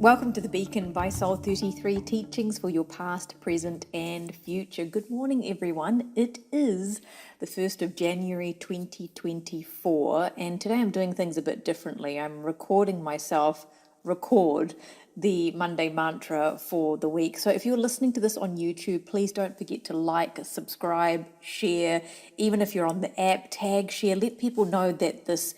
Welcome to the Beacon by Soul 33 teachings for your past, present, and future. Good morning, everyone. It is the 1st of January 2024, and today I'm doing things a bit differently. I'm recording myself record the Monday mantra for the week. So if you're listening to this on YouTube, please don't forget to like, subscribe, share. Even if you're on the app, tag, share. Let people know that this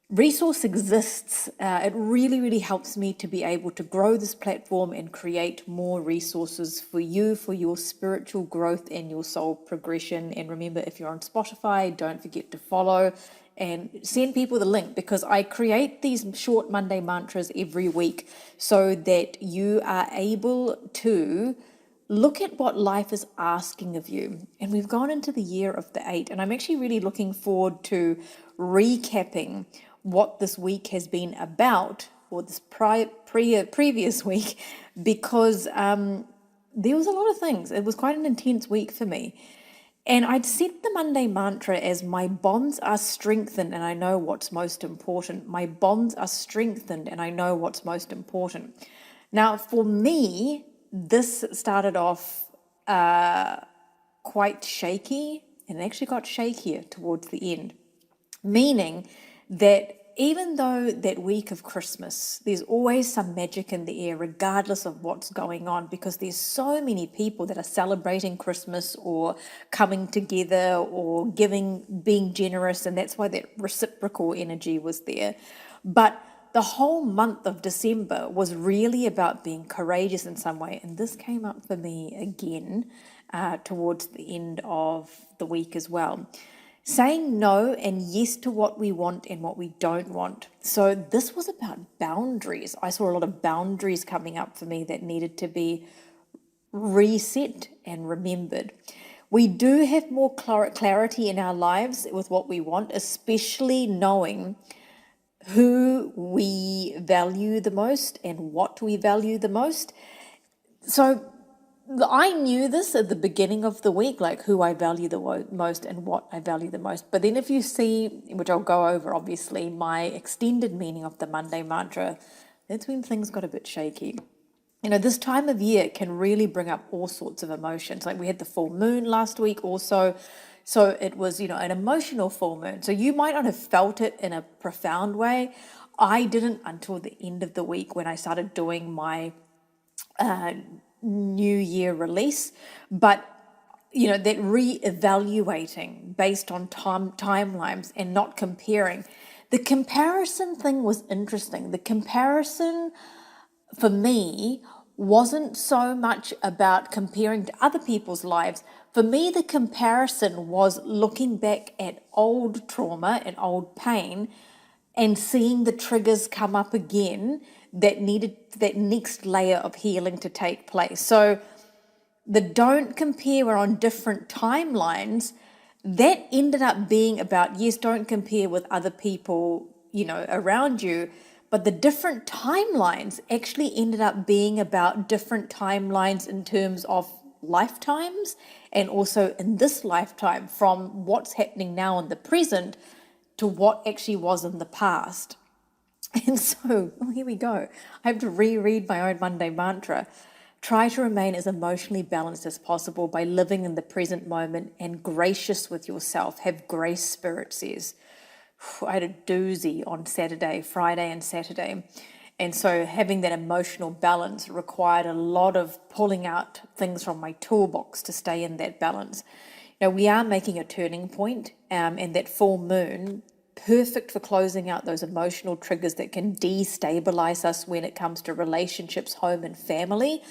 resource exists. It really helps me to be able to grow this platform and create more resources for you, for your spiritual growth and your soul progression. And remember, if you're on Spotify, don't forget to follow and send people the link, because I create these short Monday mantras every week so that you are able to look at what life is asking of you. And we've gone into the year of the 8, and I'm actually really looking forward to recapping what this week has been about, or this previous week, because there was a lot of things. It was quite an intense week for me. And I'd set the Monday mantra as my bonds are strengthened and I know what's most important. My bonds are strengthened and I know what's most important. Now, for me, this started off quite shaky, and it actually got shakier towards the end. Meaning that even though that week of Christmas, there's always some magic in the air, regardless of what's going on, because there's so many people that are celebrating Christmas or coming together or giving, being generous, and that's why that reciprocal energy was there. But the whole month of December was really about being courageous in some way, and this came up for me again towards the end of the week as well. Saying no and yes to what we want and what we don't want. So this was about boundaries. I saw a lot of boundaries coming up for me that needed to be reset and remembered. We do have more clarity in our lives with what we want, especially knowing who we value the most and what we value the most. So I knew this at the beginning of the week, like who I value the most and what I value the most. But then if you see, which I'll go over obviously, my extended meaning of the Monday mantra, that's when things got a bit shaky. You know, this time of year can really bring up all sorts of emotions. Like we had the full moon last week also. So it was, an emotional full moon. So you might not have felt it in a profound way. I didn't until the end of the week when I started doing my New Year release, but that re-evaluating based on timelines and not comparing. The comparison thing was interesting. The comparison for me wasn't so much about comparing to other people's lives. For me, the comparison was looking back at old trauma and old pain and seeing the triggers come up again that needed that next layer of healing to take place. So the don't compare, we're on different timelines. That ended up being about, yes, don't compare with other people, around you, but the different timelines actually ended up being about different timelines in terms of lifetimes, and also in this lifetime, from what's happening now in the present to what actually was in the past. And so, here we go. I have to reread my own Monday mantra. Try to remain as emotionally balanced as possible by living in the present moment and gracious with yourself. Have grace, Spirit says. I had a doozy on Friday and Saturday. And so having that emotional balance required a lot of pulling out things from my toolbox to stay in that balance. Now, we are making a turning point, and that full moon, perfect for closing out those emotional triggers that can destabilize us when it comes to relationships, home and family.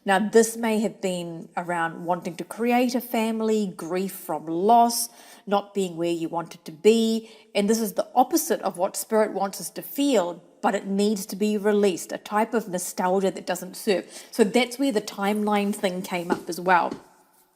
Now, this may have been around wanting to create a family, grief from loss, not being where you wanted to be. And this is the opposite of what Spirit wants us to feel, but it needs to be released, a type of nostalgia that doesn't serve. So that's where the timeline thing came up as well.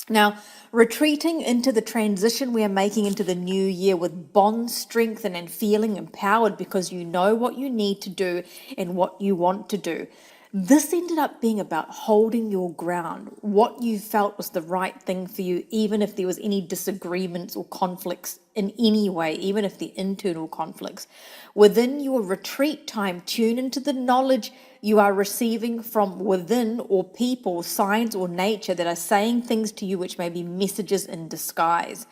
Now, retreating into the transition we are making into the new year with bonds strengthened and feeling empowered because you know what you need to do and what you want to do. This ended up being about holding your ground, what you felt was the right thing for you, even if there was any disagreements or conflicts in any way, even if the internal conflicts. Within your retreat time, tune into the knowledge you are receiving from within, or people, signs, or nature that are saying things to you which may be messages in disguise.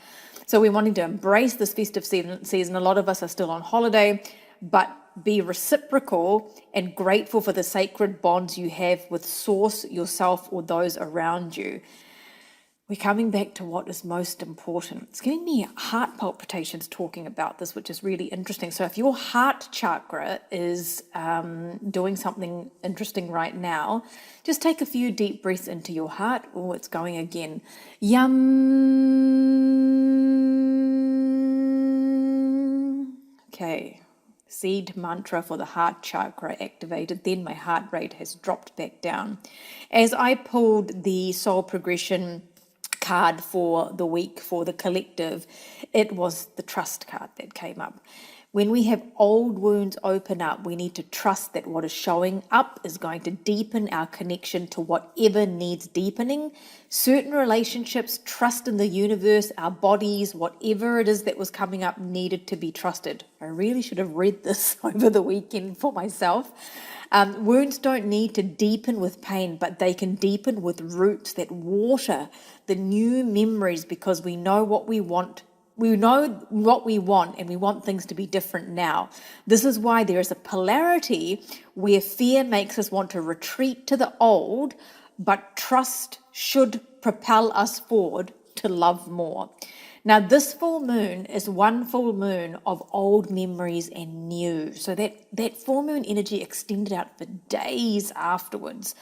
So we're wanting to embrace this festive season. A lot of us are still on holiday, but be reciprocal and grateful for the sacred bonds you have with Source, yourself, or those around you. We're coming back to what is most important. It's giving me heart palpitations talking about this, which is really interesting. So if your heart chakra is doing something interesting right now, just take a few deep breaths into your heart. Oh, it's going again. Yum. Okay. Seed mantra for the heart chakra activated. Then my heart rate has dropped back down. As I pulled the soul progression card for the week for the collective, it was the trust card that came up. When we have old wounds open up, we need to trust that what is showing up is going to deepen our connection to whatever needs deepening. Certain relationships, trust in the universe, our bodies, whatever it is that was coming up needed to be trusted. I really should have read this over the weekend for myself. Wounds don't need to deepen with pain, but they can deepen with roots that water the new memories, because we know what we want. We know what we want, and we want things to be different now. This is why there is a polarity where fear makes us want to retreat to the old, but trust should propel us forward to love more. Now, this full moon is one full moon of old memories and new. So that full moon energy extended out for days afterwards.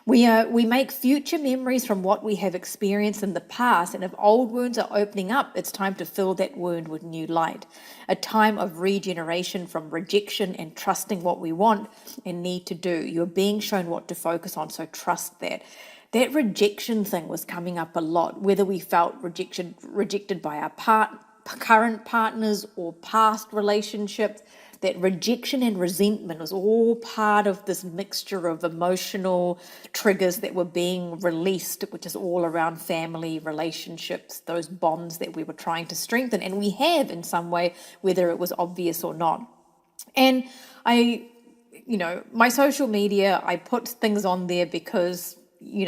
We make future memories from what we have experienced in the past. And if old wounds are opening up, it's time to fill that wound with new light. A time of regeneration from rejection and trusting what we want and need to do. You're being shown what to focus on, so trust that. That rejection thing was coming up a lot, whether we felt rejected by our current partners or past relationships. That rejection and resentment was all part of this mixture of emotional triggers that were being released, which is all around family relationships, those bonds that we were trying to strengthen. And we have in some way, whether it was obvious or not. And my social media, I put things on there because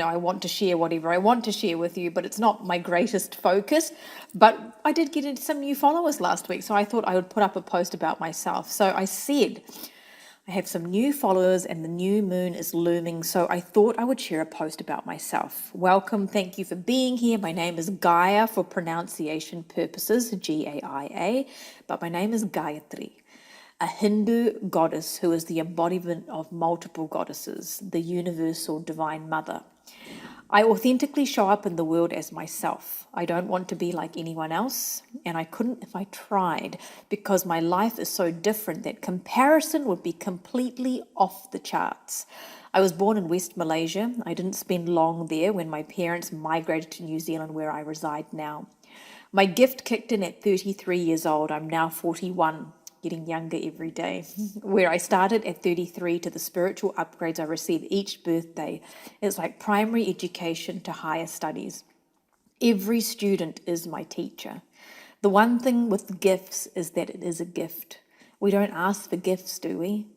I want to share whatever I want to share with you, but it's not my greatest focus. But I did get some new followers last week, so I thought I would put up a post about myself. So I said, I have some new followers and the new moon is looming, so I thought I would share a post about myself. Welcome, thank you for being here. My name is Gaia for pronunciation purposes, Gaia, but my name is Gayatri, a Hindu goddess who is the embodiment of multiple goddesses, the universal divine mother. I authentically show up in the world as myself. I don't want to be like anyone else, and I couldn't if I tried, because my life is so different that comparison would be completely off the charts. I was born in West Malaysia. I didn't spend long there when my parents migrated to New Zealand, where I reside now. My gift kicked in at 33 years old. I'm now 41. Getting younger every day. Where I started at 33 to the spiritual upgrades I receive each birthday, it's like primary education to higher studies. Every student is my teacher. The one thing with gifts is that it is a gift. We don't ask for gifts, do we?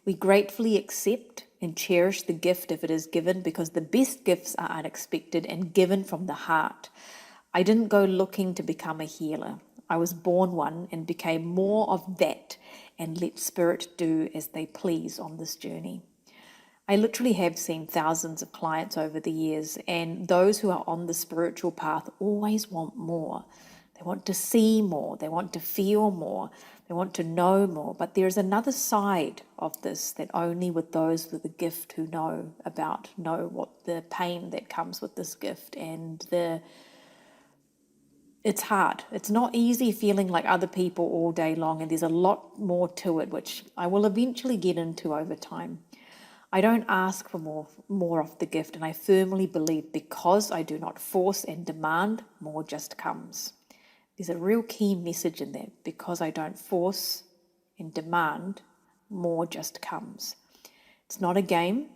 We gratefully accept and cherish the gift if it is given, because the best gifts are unexpected and given from the heart. I didn't go looking to become a healer. I was born one and became more of that and let spirit do as they please on this journey. I literally have seen thousands of clients over the years, and those who are on the spiritual path always want more. They want to see more, they want to feel more, they want to know more. But there's another side of this that only with those with a gift who know what the pain that comes with this gift, and it's hard. It's not easy feeling like other people all day long, and there's a lot more to it, which I will eventually get into over time. I don't ask for more of the gift, and I firmly believe because I do not force and demand, more just comes. There's a real key message in that. Because I don't force and demand, more just comes. It's not a game.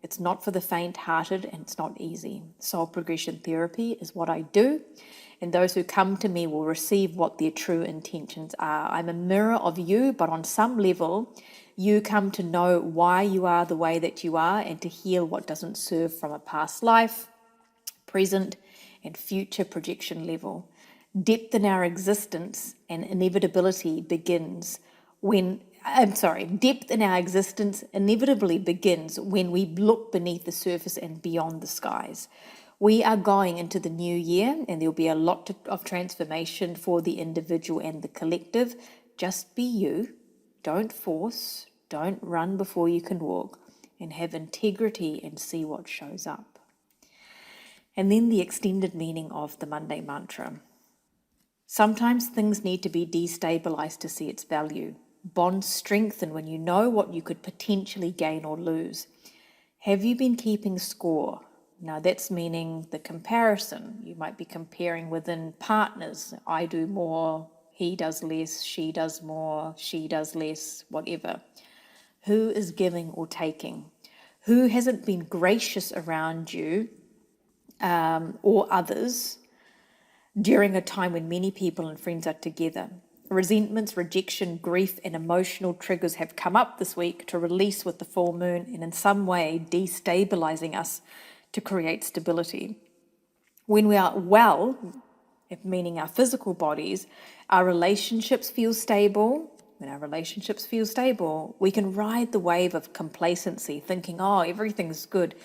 It's not for the faint-hearted, and it's not easy. Soul progression therapy is what I do, and those who come to me will receive what their true intentions are. I'm a mirror of you, but on some level, you come to know why you are the way that you are and to heal what doesn't serve from a past life, present, and future projection level. Depth in our existence and inevitability begins when depth in our existence inevitably begins when we look beneath the surface and beyond the skies. We are going into the new year, and there'll be a lot of transformation for the individual and the collective. Just be you. Don't force. Don't run before you can walk, and have integrity and see what shows up. And then the extended meaning of the Monday mantra. Sometimes things need to be destabilized to see its value. Bonds strengthen when you know what you could potentially gain or lose. Have you been keeping score? Now that's meaning the comparison. You might be comparing within partners. I do more, he does less, she does more, she does less, whatever. Who is giving or taking? Who hasn't been gracious around you or others during a time when many people and friends are together? Resentments, rejection, grief, and emotional triggers have come up this week to release with the full moon, and in some way destabilizing us to create stability. When we are well, meaning our physical bodies, our relationships feel stable. When our relationships feel stable, we can ride the wave of complacency, thinking, oh, everything's good.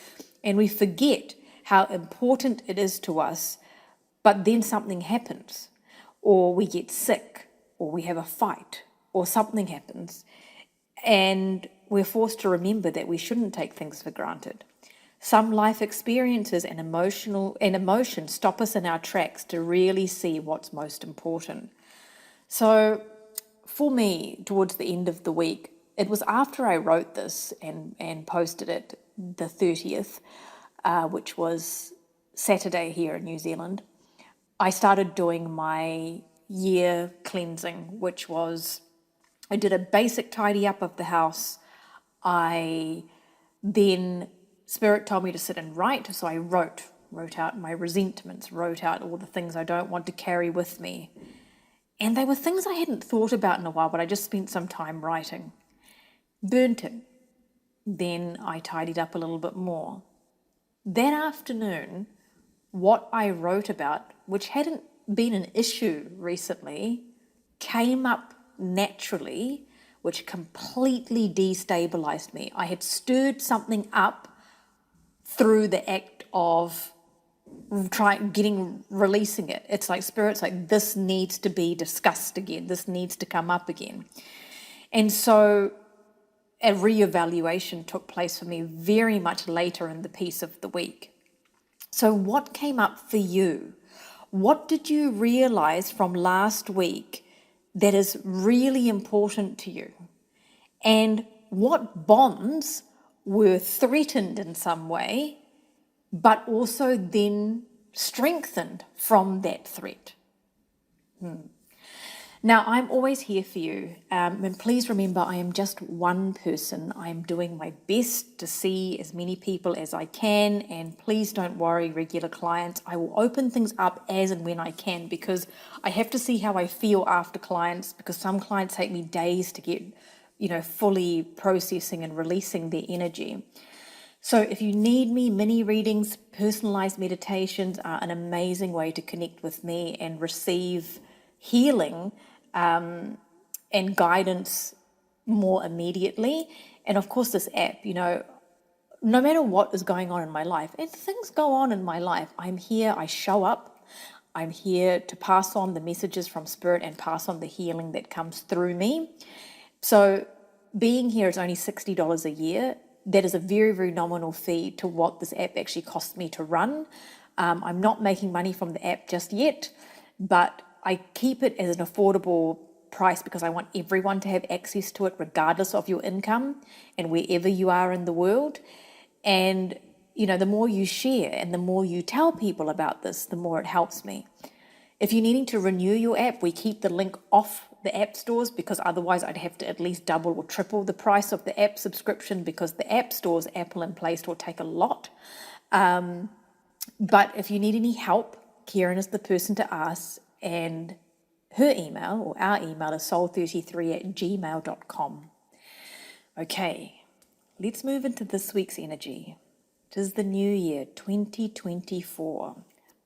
And we forget how important it is to us, but then something happens, or we get sick, or we have a fight, or something happens, and we're forced to remember that we shouldn't take things for granted. Some life experiences and emotions stop us in our tracks to really see what's most important. So for me, towards the end of the week, it was after I wrote this and posted it the 30th, which was Saturday here in New Zealand, I started doing my year cleansing, which was, I did a basic tidy up of the house. Then Spirit told me to sit and write, so I wrote out my resentments, wrote out all the things I don't want to carry with me. And they were things I hadn't thought about in a while, but I just spent some time writing. Burnt it. Then I tidied up a little bit more. That afternoon, what I wrote about, which hadn't been an issue recently, came up naturally, which completely destabilized me. I had stirred something up through the act of releasing it. It's like Spirit's like, this needs to be discussed again. This needs to come up again. And so a reevaluation took place for me very much later in the piece of the week. So what came up for you? What did you realize from last week that is really important to you? And what bonds were threatened in some way, but also then strengthened from that threat? Now, I'm always here for you, and please remember I am just one person. I am doing my best to see as many people as I can, and please don't worry, regular clients. I will open things up as and when I can, because I have to see how I feel after clients, because some clients take me days to get, fully processing and releasing their energy. So if you need me, mini readings, personalized meditations are an amazing way to connect with me and receive healing and guidance more immediately. And of course, this app, no matter what is going on in my life, and things go on in my life, I'm here, I show up, I'm here to pass on the messages from Spirit and pass on the healing that comes through me. So being here is only $60 a year. That is a very, very nominal fee to what this app actually costs me to run. I'm not making money from the app just yet, but I keep it as an affordable price because I want everyone to have access to it regardless of your income and wherever you are in the world. And, the more you share and the more you tell people about this, the more it helps me. If you're needing to renew your app, we keep the link off the app stores, because otherwise I'd have to at least double or triple the price of the app subscription, because the app stores, Apple and Play Store, take a lot. But if you need any help, Kieran is the person to ask, and her email, or our email, is soul33@gmail.com. Okay, let's move into this week's energy. It is the new year, 2024.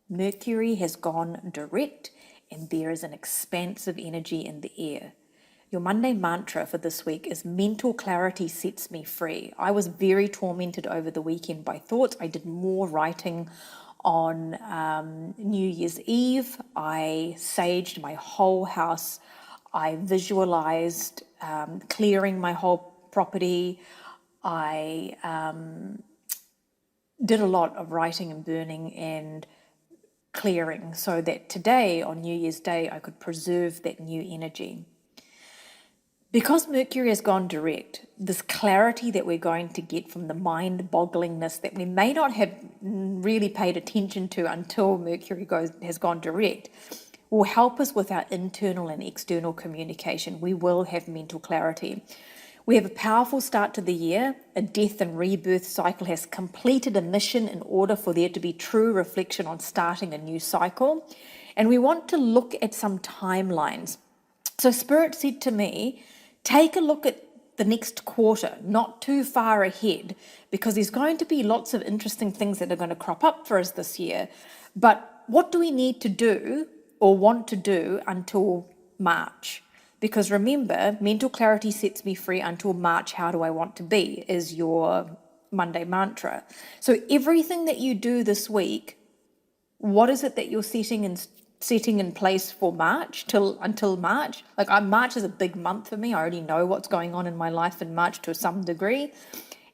Mercury has gone direct, and there is an expansive energy in the air. Your Monday mantra for this week is mental clarity sets me free. I was very tormented over the weekend by thoughts. I did more writing on New Year's Eve. I saged my whole house. I visualized clearing my whole property. I did a lot of writing and burning and clearing, so that today, on New Year's Day, I could preserve that new energy. Because Mercury has gone direct, this clarity that we're going to get from the mind-bogglingness that we may not have really paid attention to until Mercury has gone direct, will help us with our internal and external communication. We will have mental clarity. We have a powerful start to the year. A death and rebirth cycle has completed a mission in order for there to be true reflection on starting a new cycle. And we want to look at some timelines. So Spirit said to me, take a look at the next quarter, not too far ahead, because there's going to be lots of interesting things that are going to crop up for us this year. But what do we need to do or want to do until March? Because remember, mental clarity sets me free until March. How do I want to be is your Monday mantra. So everything that you do this week, what is it that you're setting in place for March until March? Like March is a big month for me. I already know what's going on in my life in March to some degree,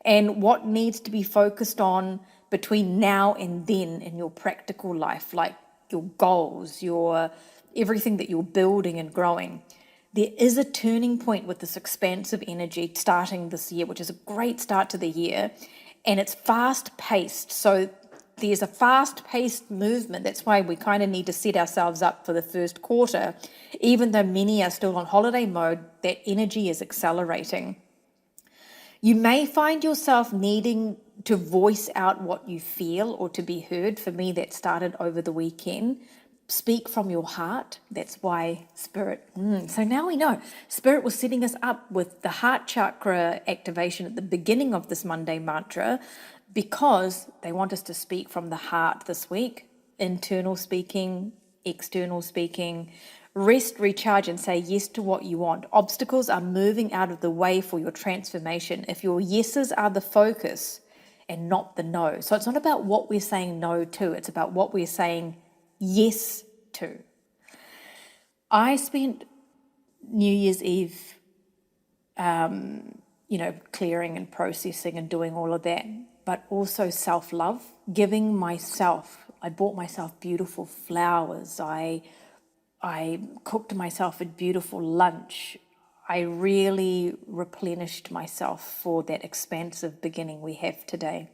and what needs to be focused on between now and then in your practical life, like your goals, your everything that you're building and growing. There is a turning point with this expansive energy starting this year, which is a great start to the year, and it's fast-paced. So there's a fast-paced movement. That's why we kind of need to set ourselves up for the first quarter. Even though many are still on holiday mode, that energy is accelerating. You may find yourself needing to voice out what you feel or to be heard. For me, that started over the weekend. Speak from your heart. That's why Spirit. So now we know. Spirit was setting us up with the heart chakra activation at the beginning of this Monday mantra, because they want us to speak from the heart this week. Internal speaking, external speaking. Rest, recharge, and say yes to what you want. Obstacles are moving out of the way for your transformation. If your yeses are the focus and not the no. So it's not about what we're saying no to. It's about what we're saying yes to. I spent New Year's Eve, clearing and processing and doing all of that, but also self-love, giving myself. I bought myself beautiful flowers. I cooked myself a beautiful lunch. I really replenished myself for that expansive beginning we have today.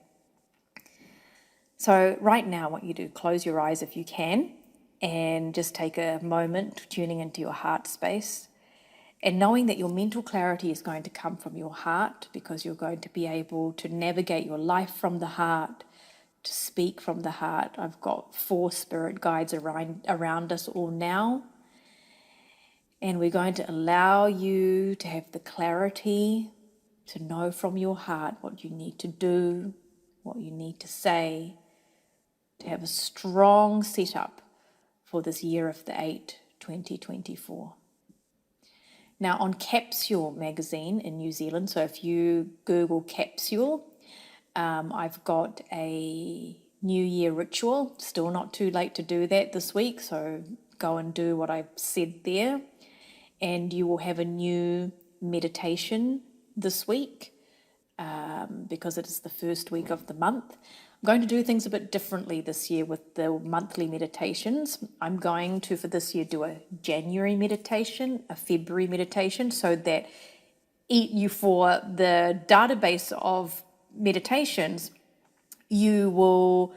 So right now, what you do, close your eyes if you can, and just take a moment tuning into your heart space, and knowing that your mental clarity is going to come from your heart, because you're going to be able to navigate your life from the heart, to speak from the heart. I've got 4 spirit guides around us all now, and we're going to allow you to have the clarity to know from your heart what you need to do, what you need to say, to have a strong setup for this year of the 8, 2024. Now, on Capsule magazine in New Zealand, so if you Google Capsule, I've got a New Year ritual. Still not too late to do that this week, so go and do what I've said there. And you will have a new meditation this week, because it is the first week of the month. I'm going to do things a bit differently this year with the monthly meditations. I'm going to, for this year, do a January meditation, a February meditation, so that you, for the database of meditations, you will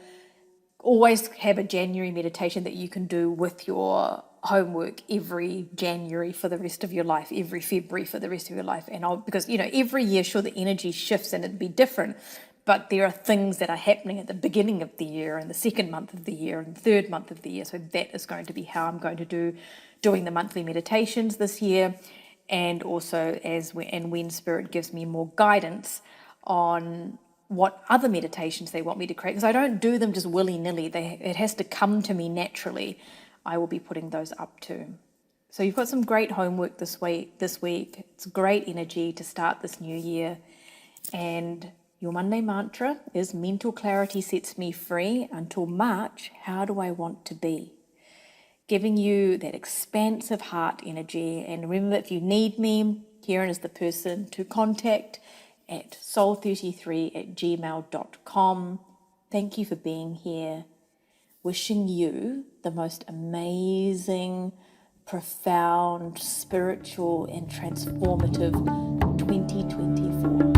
always have a January meditation that you can do with your homework every January for the rest of your life, every February for the rest of your life. And because, every year, sure, the energy shifts and it'd be different, but there are things that are happening at the beginning of the year and the second month of the year and the third month of the year. So that is going to be how I'm going to doing the monthly meditations this year. And also when Spirit gives me more guidance on what other meditations they want me to create, because I don't do them just willy-nilly. It has to come to me naturally. I will be putting those up too. So you've got some great homework this week. It's great energy to start this new year. And your Monday mantra is mental clarity sets me free. Until March, how do I want to be? Giving you that expansive heart energy. And remember, if you need me, Kieran is the person to contact at soul33@gmail.com. Thank you for being here. Wishing you the most amazing, profound, spiritual, and transformative 2024.